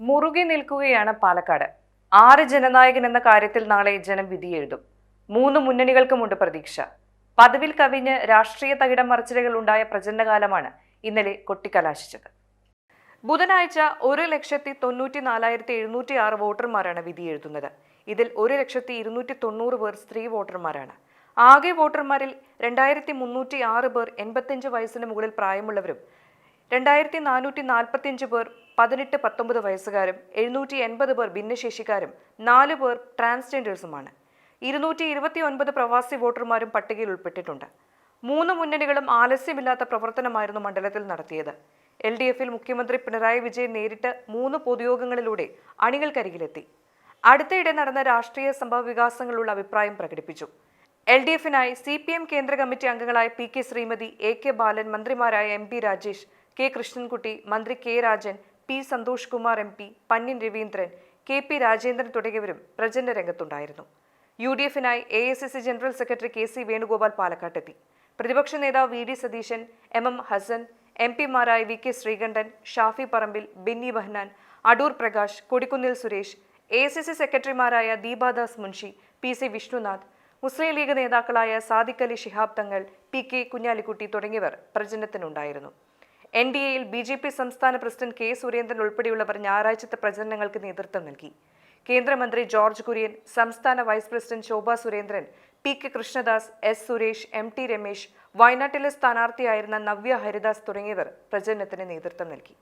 മുറുകി നിൽക്കുകയാണ് പാലക്കാട്. 6 ജനനായകൻ എന്ന കാര്യത്തിൽ നാളെ ജനം വിധിയെഴുതും. 3 മുന്നണികൾക്കുമുണ്ട് പ്രതീക്ഷ. പതിവിൽ കവിഞ്ഞ് രാഷ്ട്രീയ തകിടം മറിച്ചിലുകൾ ഉണ്ടായ പ്രചണ്ഡകാലമാണ് ഇന്നലെ കൊട്ടിക്കലാശിച്ചത്. ബുധനാഴ്ച 1,94,706 വോട്ടർമാരാണ് വിധിയെഴുതുന്നത്. ഇതിൽ 1,290,000 പേർ സ്ത്രീ വോട്ടർമാരാണ്. ആകെ വോട്ടർമാരിൽ 2,306 പേർ 85 വയസ്സിന് മുകളിൽ പ്രായമുള്ളവരും 2,445 പേർ 18-19 വയസ്സുകാരും 780 പേർ ഭിന്നശേഷിക്കാരും 4 പേർ ട്രാൻസ്ജെൻഡേഴ്സുമാണ്. 229 പ്രവാസി വോട്ടർമാരും പട്ടികയിൽ ഉൾപ്പെട്ടിട്ടുണ്ട്. 3 മുന്നണികളും ആലസ്യമില്ലാത്ത പ്രവർത്തനമായിരുന്നു മണ്ഡലത്തിൽ നടത്തിയത്. LDFിൽ മുഖ്യമന്ത്രി പിണറായി വിജയൻ നേരിട്ട് 3 പൊതുയോഗങ്ങളിലൂടെ അണികൾക്കരികിലെത്തി. അടുത്തയിടെ നടന്ന രാഷ്ട്രീയ സംഭവ വികാസങ്ങളുള്ള അഭിപ്രായം പ്രകടിപ്പിച്ചു. LDFിനായി CPM കേന്ദ്ര കമ്മിറ്റി അംഗങ്ങളായ PK ശ്രീമതി, AK ബാലൻ, മന്ത്രിമാരായ MP രാജേഷ്, K കൃഷ്ണൻകുട്ടി, മന്ത്രി K Rajan, P Santhosh Kumar MP, Pannyan Raveendran, KP Rajendran തുടങ്ങിയവരും പ്രചണ്ഡ രംഗത്തുണ്ടായിരുന്നു. UDFിനായി AICC general secretary KC Venugopal പാലക്കാട്ടെത്തി. പ്രതിപക്ഷ നേതാവ് VD Satheesan, MM Hasan, MPമാരായ VK Sreekandan, Shafi Parambil, Benny Behanan, Adoor Prakash, Kodikunnil Suresh, AICC സെക്രട്ടറിമാരായ ദീപാദാസ് മുൻഷി, PC വിഷ്ണുനാഥ്, മുസ്ലിം ലീഗ് നേതാക്കളായ സാദിഖ് അലി ശിഹാബ് തങ്ങൾ, PK കുഞ്ഞാലിക്കുട്ടി തുടങ്ങിയവർ പ്രചരണത്തിനുണ്ടായിരുന്നു. NDAയിൽ BJP സംസ്ഥാന പ്രസിഡന്റ് K സുരേന്ദ്രൻ ഉൾപ്പെടെയുള്ളവർ ഞായറാഴ്ചത്തെ പ്രചരണങ്ങൾക്ക് നേതൃത്വം നൽകി. കേന്ദ്രമന്ത്രി ജോർജ് കുര്യൻ, സംസ്ഥാന vice president Shobha Surendran, PK Krishnadas, S Suresh, MT Ramesh, വയനാട്ടിലെ സ്ഥാനാർത്ഥിയായിരുന്ന നവ്യ ഹരിദാസ് തുടങ്ങിയവർ പ്രചരണത്തിന് നേതൃത്വം നൽകി.